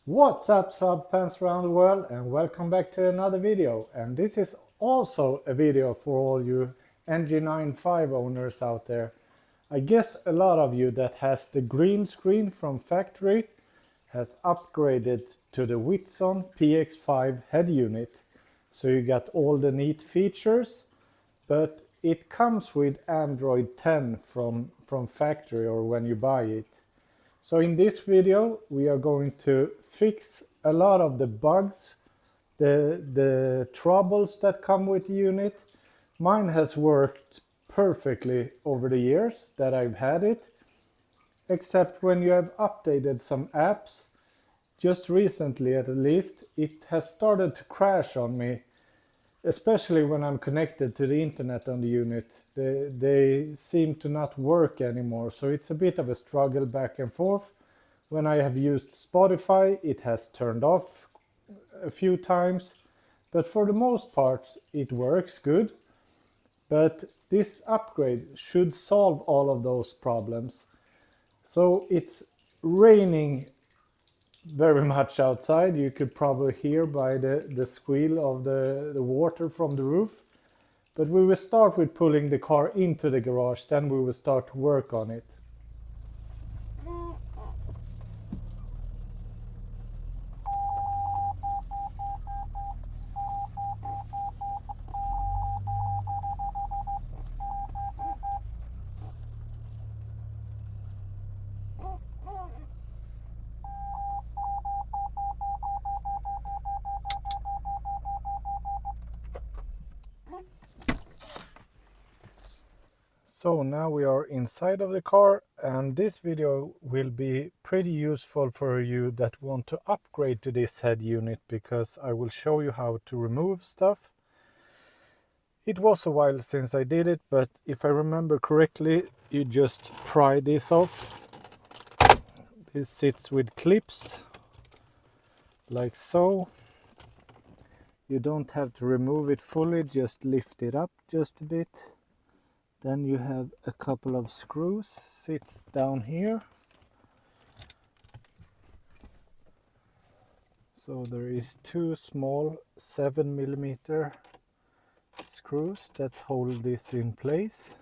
What's up, sub fans around the world, and welcome back to another video. And this is also a video for all you NG95 owners out there. I guess a lot of you that has the green screen from factory has upgraded to the Witson Px5 Headunit. So you got all the neat features, but it comes with Android 10 from factory or when you buy it. So in this video, we are going to fix a lot of the bugs, the troubles that come with the unit. Mine has worked perfectly over the years that I've had it, except when you have updated some apps. Just recently, at least, it has started to crash on me, especially when I'm connected to the internet on the unit. They seem to not work anymore, so it's a bit of a struggle back and forth. When I have used Spotify, it has turned off a few times, but for the most part it works good. But this upgrade should solve all of those problems. So it's raining very much outside. You could probably hear by the squeal of the water from the roof. But we will start with pulling the car into the garage, then we will start to work on it. So now we are inside of the car, and this video will be pretty useful for you that want to upgrade to this head unit, because I will show you how to remove stuff. It was a while since I did it, but if I remember correctly, you just pry this off. This sits with clips, like so. You don't have to remove it fully, just lift it up just a bit. Then you have a couple of screws, sits down here. So there is two small 7mm screws that hold this in place.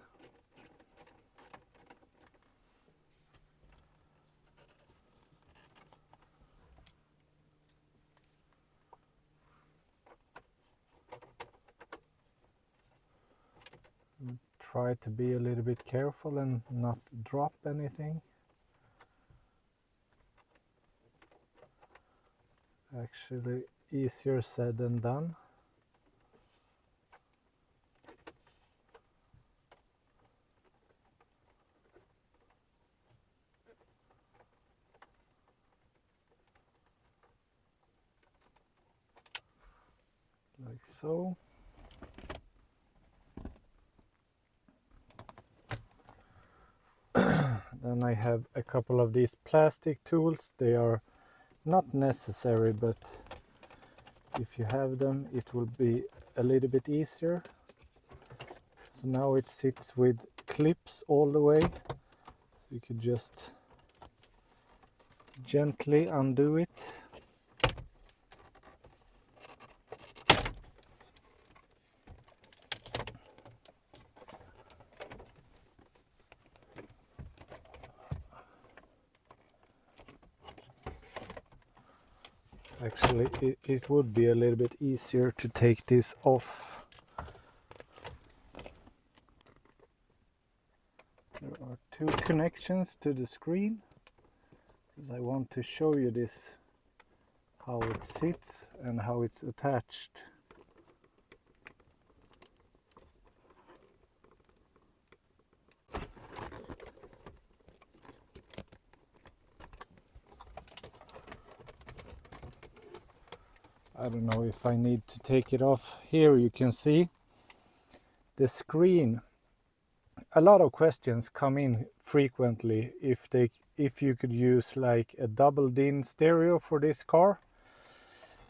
Try to be a little bit careful and not drop anything. Actually, easier said than done. Like so. Then I have a couple of these plastic tools. They are not necessary, but if you have them, it will be a little bit easier. So now it sits with clips all the way. So you could just gently undo it. Actually, it would be a little bit easier to take this off. There are two connections to the screen, because I want to show you this, how it sits and how it's attached. I don't know if I need to take it off. Here you can see the screen. A lot of questions come in frequently if you could use like a double DIN stereo for this car.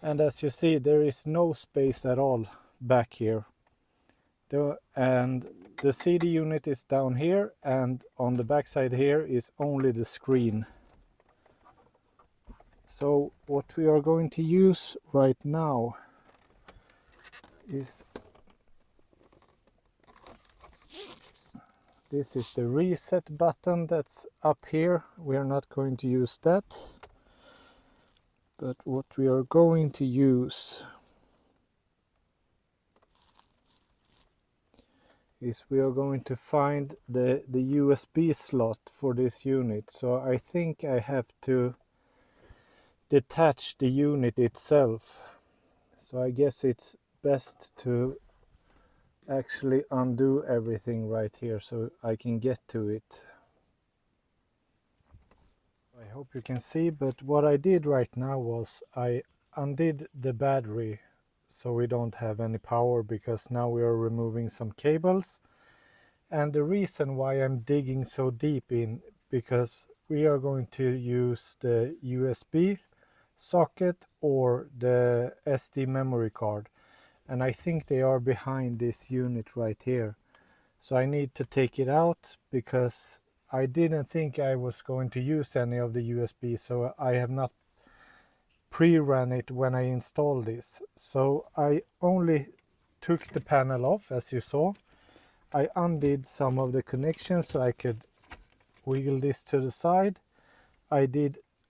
And as you see, there is no space at all back here. And the CD unit is down here, and on the back side here is only the screen. So what we are going to use right now is this is the reset button that's up here. We are not going to use that, but what we are going to use is we are going to find the USB slot for this unit. So I think I have to detach the unit itself. So I guess it's best to actually undo everything right here so I can get to it. I hope you can see, but what I did right now was I undid the battery so we don't have any power, because now we are removing some cables. And the reason why I'm digging so deep in, because we are going to use the USB socket or the SD memory card, and I think they are behind this unit right here. So I need to take it out because I didn't think I was going to use any of the USB, so I have not pre-run it when I installed this. So I only took the panel off, as you saw. I undid some of the connections so I could wiggle this to the side. I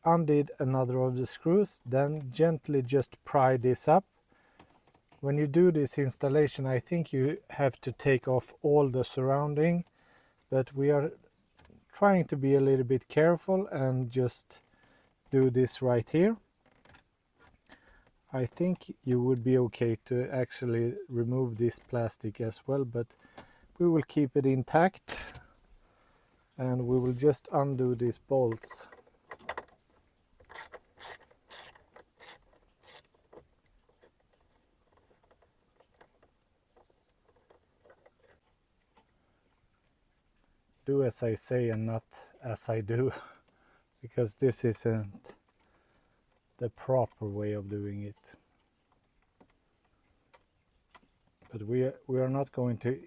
undid another of the screws, then gently just pry this up. When you do this installation, I think you have to take off all the surrounding, but we are trying to be a little bit careful and just do this right here. I think you would be okay to actually remove this plastic as well, but we will keep it intact and we will just undo these bolts. Do as I say and not as I do, because this isn't the proper way of doing it. But we are not going to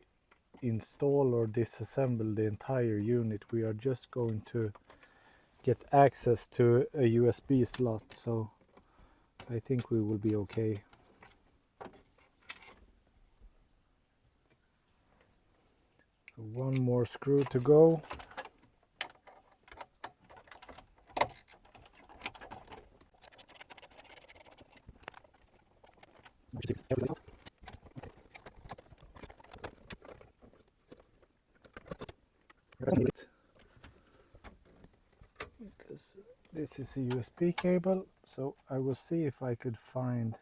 install or disassemble the entire unit. We are just going to get access to a USB slot, so I think we will be okay. So one more screw to go. Because this is a USB cable, so I will see if I could find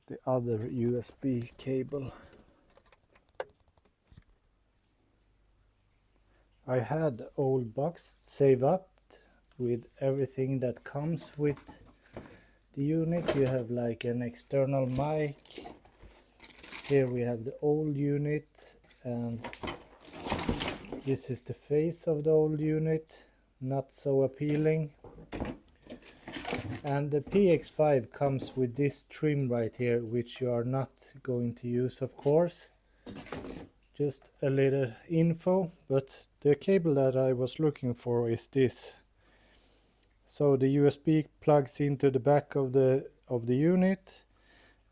the other USB cable. I had the old box saved up with everything that comes with the unit. You have like an external mic. Here we have the old unit, and this is the face of the old unit. Not so appealing. And the Px5 comes with this trim right here, which you are not going to use, of course. Just a little info, but the cable that I was looking for is this. So the USB plugs into the back of the unit,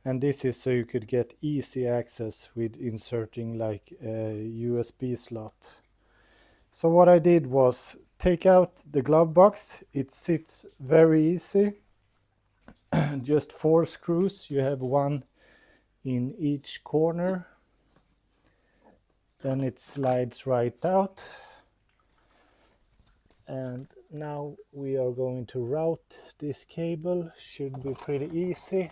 and this is so you could get easy access with inserting like a USB slot. So what I did was take out the glove box. It sits very easy. Just 4 screws. You have one in each corner. Then it slides right out. And now we are going to route this cable. Should be pretty easy.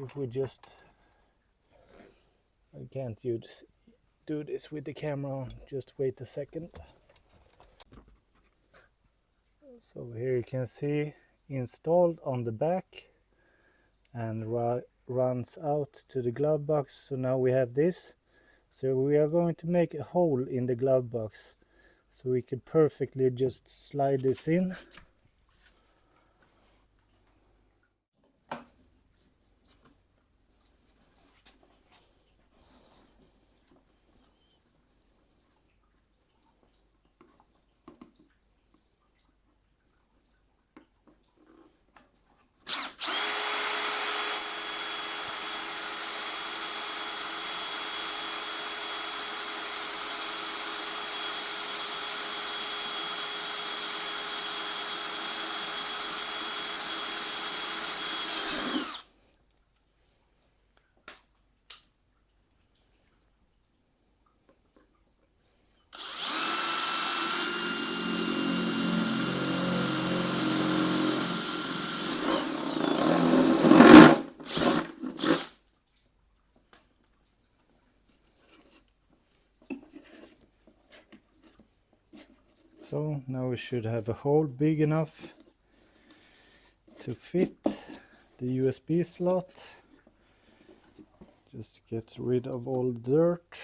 If we just... I can't do this with the camera on. Just wait a second. So here you can see installed on the back and runs out to the glove box. So now we have this. So we are going to make a hole in the glove box so we could perfectly just slide this in. So now we should have a hole big enough to fit the USB slot. Just get rid of all the dirt.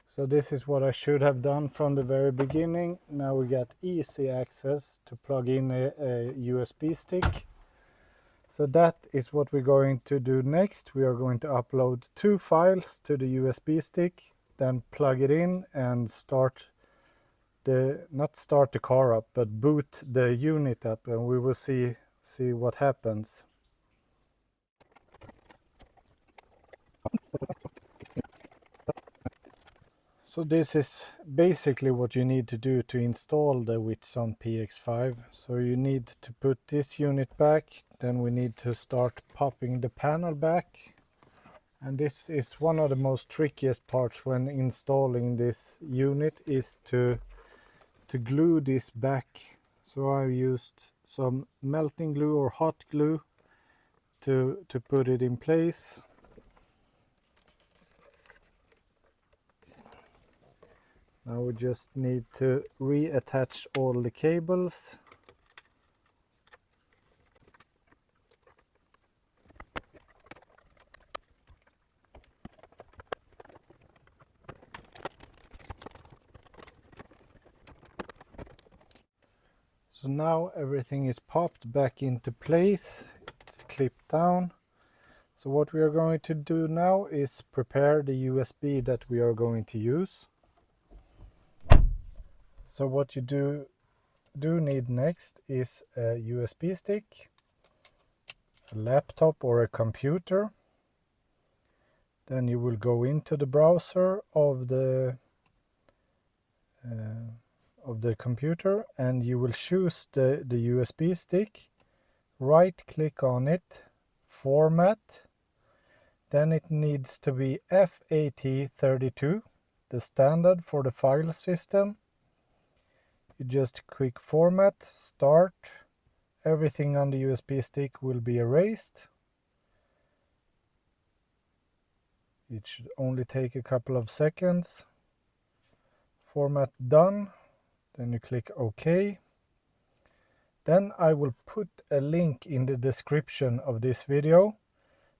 So this is what I should have done from the very beginning. Now we got easy access to plug in a USB stick. So that is what we're going to do next. We are going to upload 2 files to the USB stick, then plug it in and not start the car up, but boot the unit up, and we will see what happens. So this is basically what you need to do to install the Witson Px5. So you need to put this unit back, then we need to start popping the panel back. And this is one of the most trickiest parts when installing this unit, is to glue this back. So I used some melting glue or hot glue to put it in place. Now we just need to reattach all the cables. So now everything is popped back into place. It's clipped down. So what we are going to do now is prepare the USB that we are going to use. So what you do need next is a USB stick, a laptop or a computer. Then you will go into the browser of the computer, and you will choose the USB stick, right click on it, format, then it needs to be FAT32, the standard for the file system. You just click format, start, everything on the USB stick will be erased. It should only take a couple of seconds. Format done. Then you click OK. Then I will put a link in the description of this video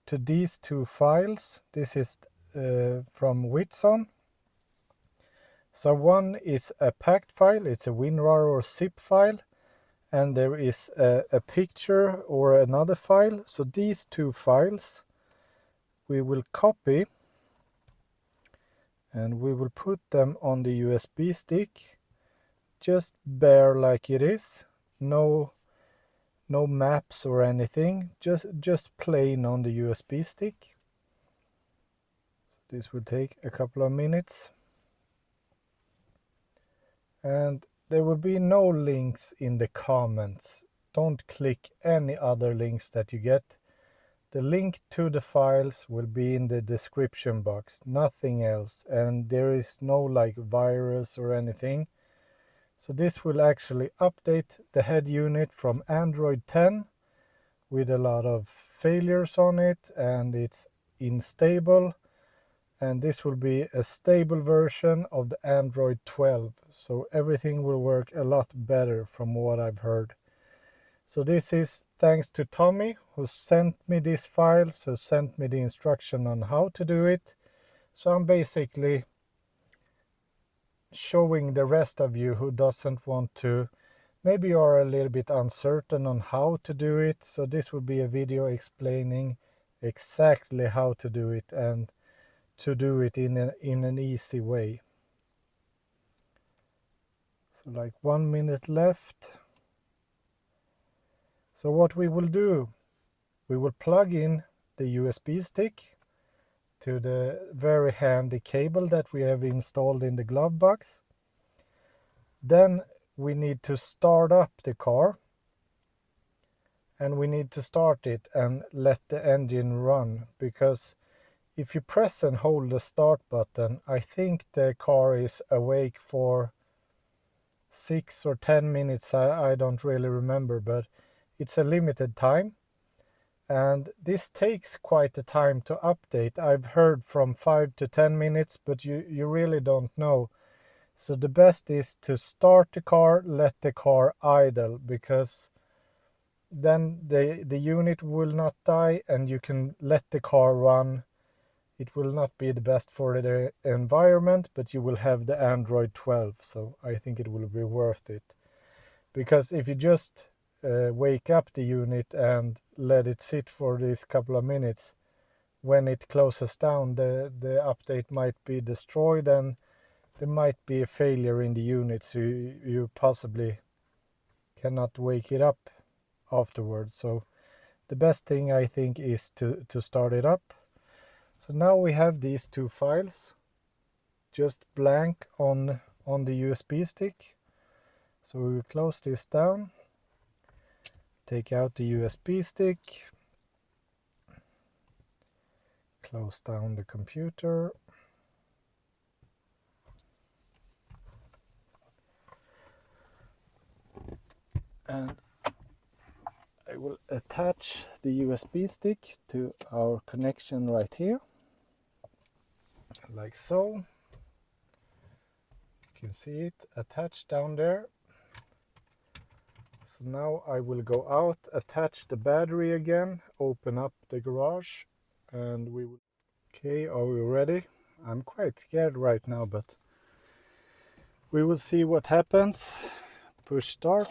to these 2 files. This is from Witson. So one is a packed file, it's a WinRAR or zip file, and there is a picture or another file. So these 2 files we will copy and we will put them on the USB stick, just bare like it is, no maps or anything, just plain on the USB stick. So this will take a couple of minutes, and there will be no links in the comments. Don't click any other links that you get. The link to the files will be in the description box, nothing else, and there is no like virus or anything. So this will actually update the head unit from Android 10 with a lot of failures on it, and it's unstable, and this will be a stable version of the Android 12, so everything will work a lot better from what I've heard. So this is thanks to Tomi, who sent me these files, who sent me the instruction on how to do it. So I'm basically showing the rest of you who doesn't want to, maybe you are a little bit uncertain on how to do it. So this will be a video explaining exactly how to do it, and to do it in an easy way. So like 1 minute left. So what we will do, we will plug in the USB stick to the very handy cable that we have installed in the glove box. Then we need to start up the car, and we need to start it and let the engine run, because if you press and hold the start button, I think the car is awake for 6 or 10 minutes. I don't really remember, but it's a limited time. and this takes quite a time to update. I've heard from 5 to 10 minutes, but you really don't know. So the best is to start the car, let the car idle, because then the unit will not die and you can let the car run. It will not be the best for the environment, but you will have the Android 12, so I think it will be worth it. Because if you just wake up the unit and let it sit for this couple of minutes, when it closes down, the update might be destroyed and there might be a failure in the unit, so you possibly cannot wake it up afterwards. So the best thing, I think, is to start it up. So now we have these two files just blank on the USB stick. So we will close this down, take out the USB stick, close down the computer, and I will attach the USB stick to our connection right here, like so. You can see it attached down there. So now I will go out, attach the battery again, open up the garage, and we will... Okay, are we ready? I'm quite scared right now, but we will see what happens. Push start.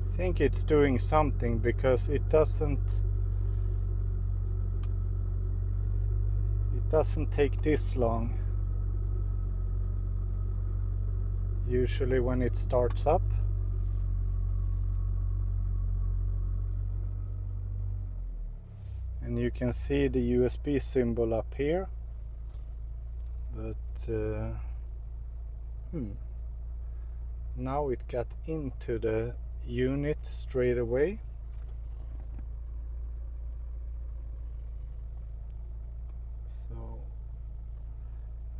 I think it's doing something because it doesn't take this long usually when it starts up. And you can see the USB symbol up here, but now it got into the unit straight away. So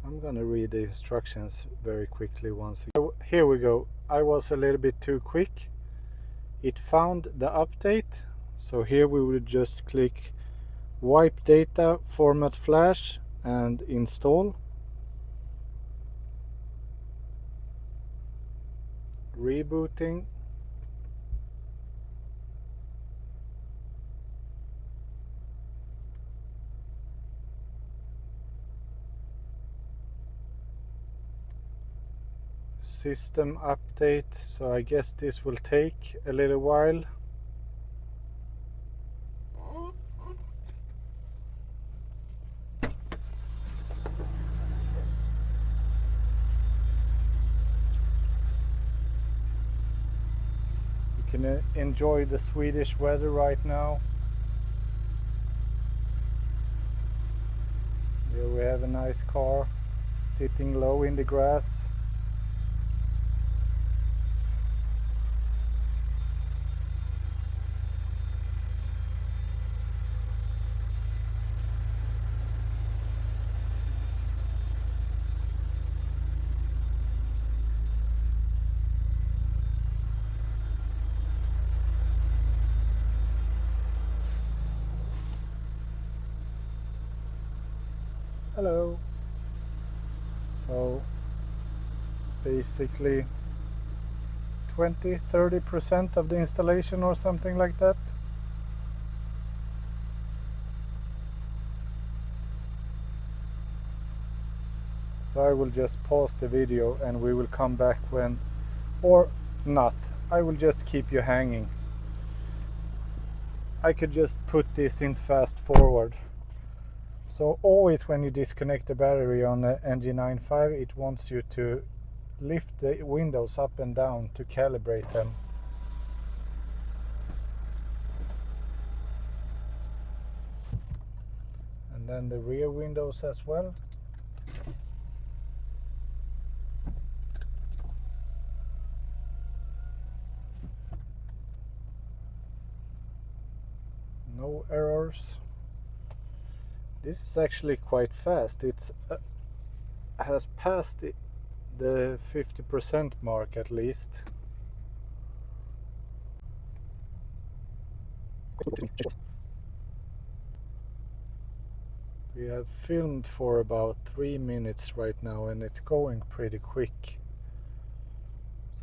I'm gonna read the instructions very quickly once again. Here we go. I was a little bit too quick. It found the update, so here we will just click wipe data, format flash, and install. Rebooting. System update, so I guess this will take a little while. You can enjoy the Swedish weather right now. Here we have a nice car sitting low in the grass. Hello. So basically 20-30% of the installation or something like that. So I will just pause the video and we will come back when, or not, I will just keep you hanging. I could just put this in fast forward. So always when you disconnect the battery on the NG95, it wants you to lift the windows up and down to calibrate them. And and then the rear windows as well. No errors. This is actually quite fast. It's has passed the 50% mark at least. We have filmed for about 3 minutes right now, and it's going pretty quick.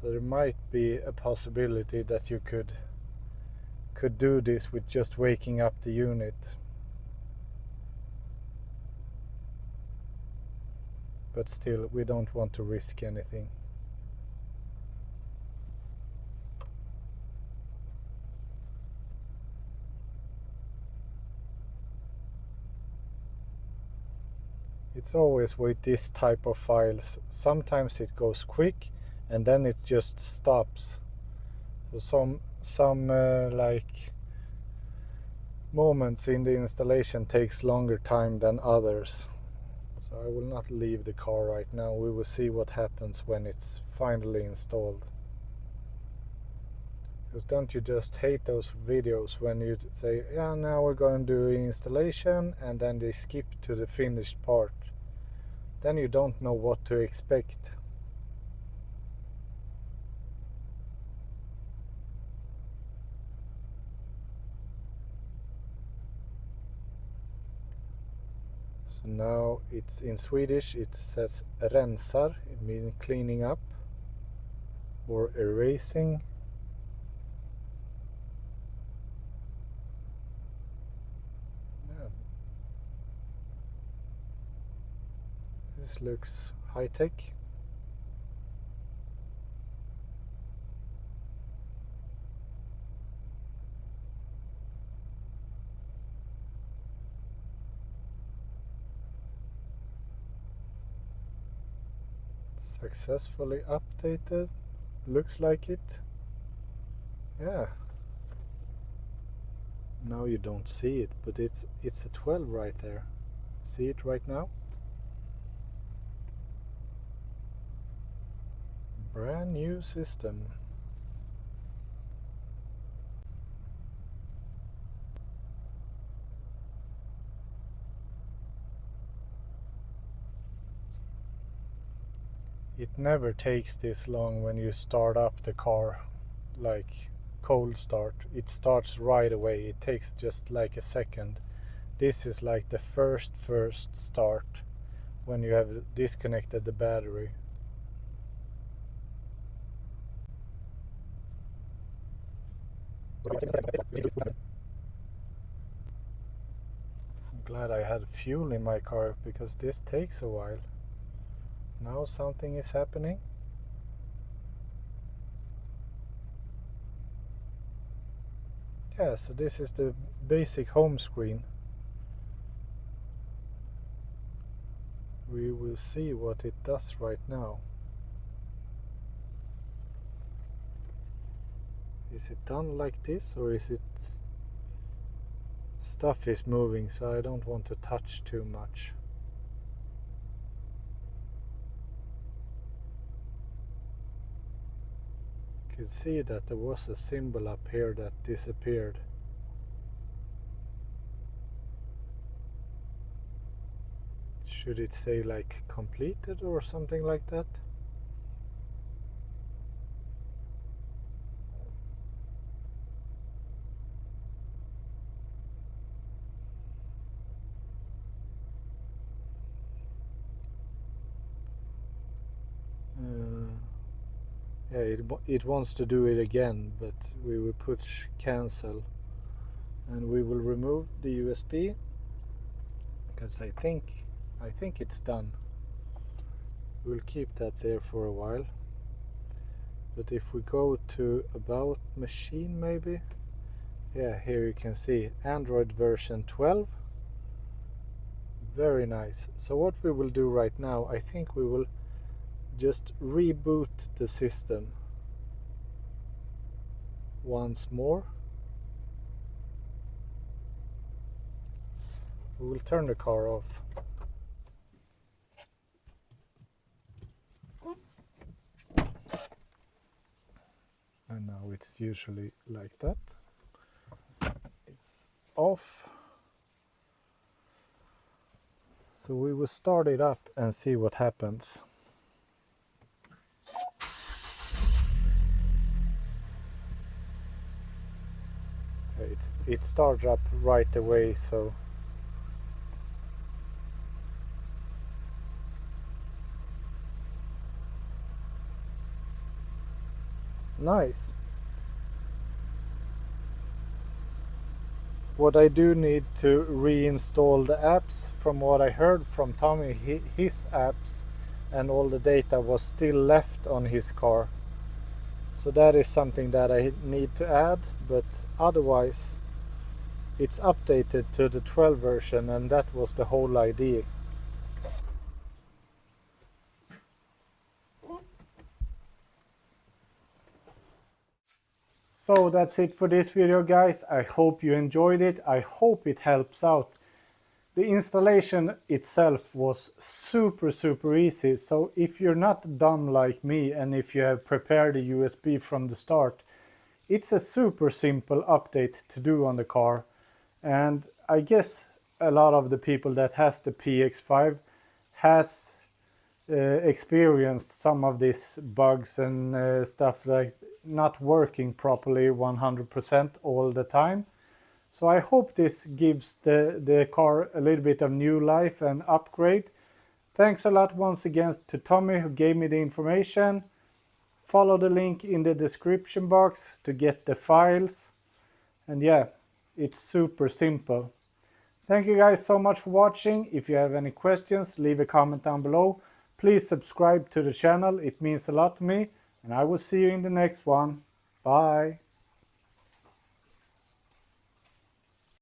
So there might be a possibility that you could do this with just waking up the unit. But still, we don't want to risk anything. It's always with this type of files. Sometimes it goes quick and then it just stops. So some like moments in the installation takes longer time than others. So I will not leave the car right now. We will see what happens when it's finally installed. Because don't you just hate those videos when you say, yeah, now we're going to do installation, and then they skip to the finished part. Then you don't know what to expect. So now it's in Swedish, it says rensar, it means cleaning up or erasing. Yeah. This looks high-tech. Successfully updated. Looks like it. Yeah. Now you don't see it, but it's a 12 right there. See it right now? Brand new system. It never takes this long when you start up the car, like cold start. It starts right away. It takes just like a second. This is like the first start when you have disconnected the battery. I'm glad I had fuel in my car, because this takes a while. Now something is happening. Yeah, so this is the basic home screen. We will see what it does right now. Is it done like this, or is it... Stuff is moving, so I don't want to touch too much. You could see that there was a symbol up here that disappeared. Should it say like completed or something like that? Yeah, it wants to do it again, but we will push cancel and we will remove the USB, because I think it's done. We'll keep that there for a while. But if we go to about machine, maybe, yeah, here you can see Android version 12. Very nice. So what we will do right now, I think we will just reboot the system once more. We will turn the car off. And now it's usually like that. It's off. So we will start it up and see what happens. It starts up right away, so nice. What I do need to reinstall the apps. From what I heard from Tomi, his apps and all the data was still left on his car. So that is something that I need to add, but otherwise it's updated to the 12 version, and that was the whole idea. So that's it for this video, guys. I hope you enjoyed it. I hope it helps out. The installation itself was super easy. So if you're not dumb like me and if you have prepared a USB from the start, it's a super simple update to do on the car. And I guess a lot of the people that has the PX5 has experienced some of these bugs and stuff like not working properly 100% all the time. So I hope this gives the car a little bit of new life and upgrade. Thanks a lot once again to Tomi who gave me the information. Follow the link in the description box to get the files. And yeah, it's super simple. Thank you guys so much for watching. If you have any questions, leave a comment down below. Please subscribe to the channel. It means a lot to me. And I will see you in the next one. Bye.